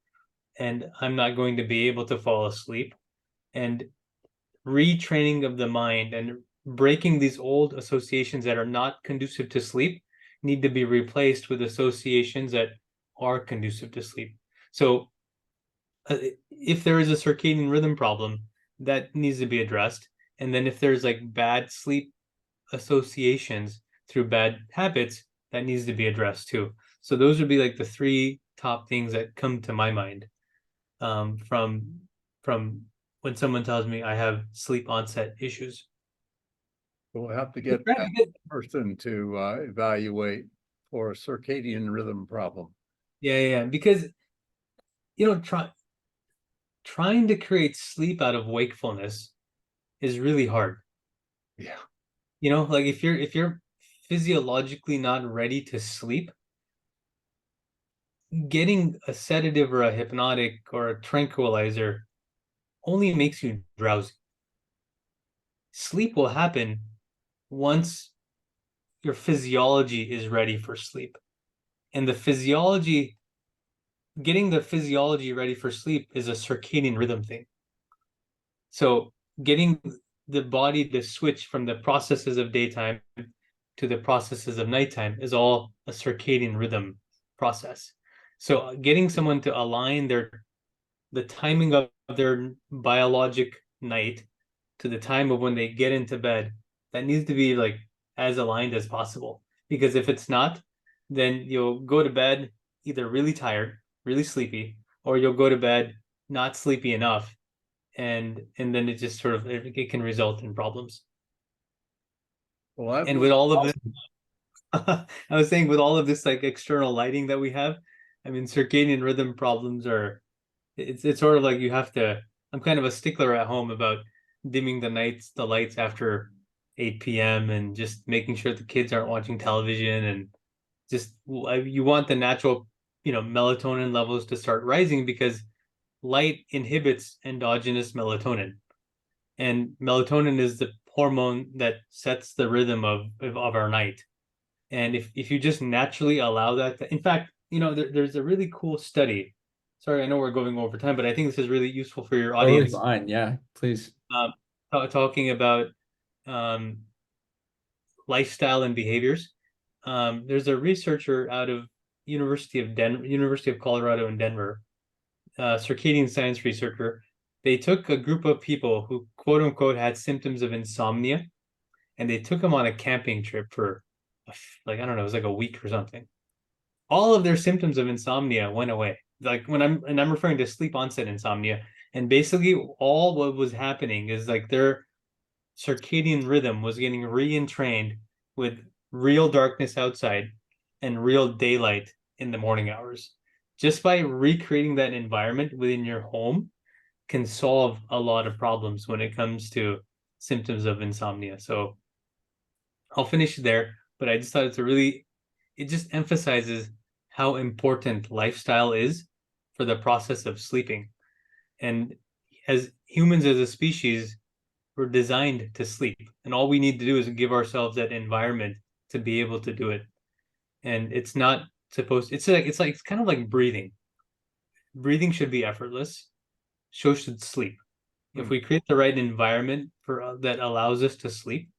and I'm not going to be able to fall asleep. And retraining of the mind and breaking these old associations that are not conducive to sleep need to be replaced with associations that are conducive to sleep. So if there is a circadian rhythm problem, that needs to be addressed. And then if there's like bad sleep associations through bad habits, that needs to be addressed too. So those would be like the three top things that come to my mind from when someone tells me I have sleep onset issues. We'll have to get that person to evaluate for a circadian rhythm problem. Yeah, because you know, trying to create sleep out of wakefulness is really hard. Yeah. You know, like if you're physiologically not ready to sleep, getting a sedative or a hypnotic or a tranquilizer only makes you drowsy. Sleep will happen once your physiology is ready for sleep. And getting the physiology ready for sleep is a circadian rhythm thing. So getting the body to switch from the processes of daytime to the processes of nighttime is all a circadian rhythm process. So getting someone to align the timing of their biologic night to the time of when they get into bed, that needs to be like as aligned as possible. Because if it's not, then you'll go to bed either really tired really sleepy, or you'll go to bed not sleepy enough, and then it just sort of it can result in problems. Well, And with all of this, I was saying with all of this like external lighting that we have, I mean circadian rhythm problems are it's sort of like you have to. I'm kind of a stickler at home about dimming the lights after 8 p.m. and just making sure the kids aren't watching television, and just you want the natural, melatonin levels to start rising because light inhibits endogenous melatonin, and melatonin is the hormone that sets the rhythm of our night. And if you just naturally allow that in fact, there's a really cool study. Sorry, I know we're going over time, but I think this is really useful for your Totally audience. fine. Yeah, please. Talking about um, lifestyle and behaviors. There's a researcher out of University of Colorado in Denver, circadian science researcher. They took a group of people who quote unquote had symptoms of insomnia, and they took them on a camping trip for like, I don't know, it was like a week or something. All of their symptoms of insomnia went away. Like I'm referring to sleep onset insomnia. And basically all what was happening is like their circadian rhythm was getting re-entrained with real darkness outside and real daylight in the morning hours. Just by recreating that environment within your home can solve a lot of problems when it comes to symptoms of insomnia. So I'll finish there, but I just thought it just emphasizes how important lifestyle is for the process of sleeping. And as humans, as a species, we're designed to sleep. And all we need to do is give ourselves that environment to be able to do it. And it's not supposed, it's kind of like breathing. Breathing should be effortless. So should sleep. If we create the right environment for that allows us to sleep,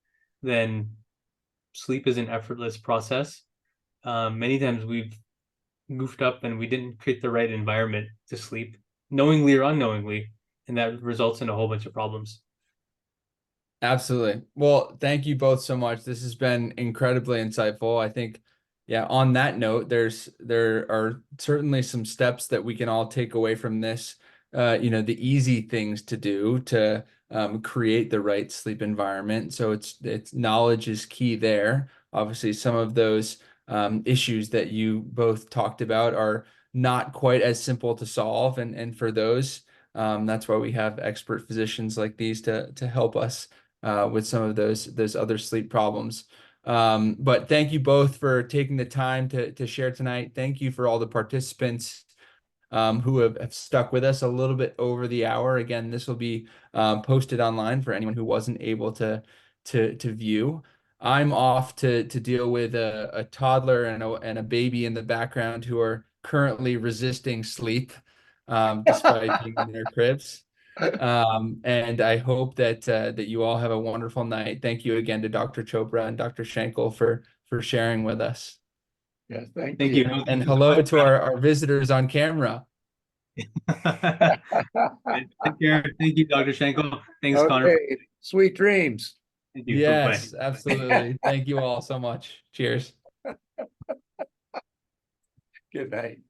then sleep is an effortless process. Many times we've goofed up and we didn't create the right environment to sleep, knowingly or unknowingly, and that results in a whole bunch of problems. Absolutely. Well, thank you both so much. This has been incredibly insightful. I think, yeah, on that note, there are certainly some steps that we can all take away from this. The easy things to do to create the right sleep environment. So it's knowledge is key there. Obviously, some of those issues that you both talked about are not quite as simple to solve, and for those, that's why we have expert physicians like these to help us with some of those other sleep problems. But thank you both for taking the time to share tonight. Thank you for all the participants who have stuck with us a little bit over the hour. Again, this will be posted online for anyone who wasn't able to view. I'm off to deal with a toddler and a baby in the background who are currently resisting sleep despite being in their cribs. And I hope that you all have a wonderful night. Thank you again to Dr. Chopra and Dr. Shankle for sharing with us. Yes, thank Thank you. you. And hello to our visitors on camera. Take care. Thank you, Dr. Schenkel. Thanks, Connor. Okay, sweet dreams. Thank you. Bye-bye. Yes, absolutely. Thank you all so much. Cheers. Good night.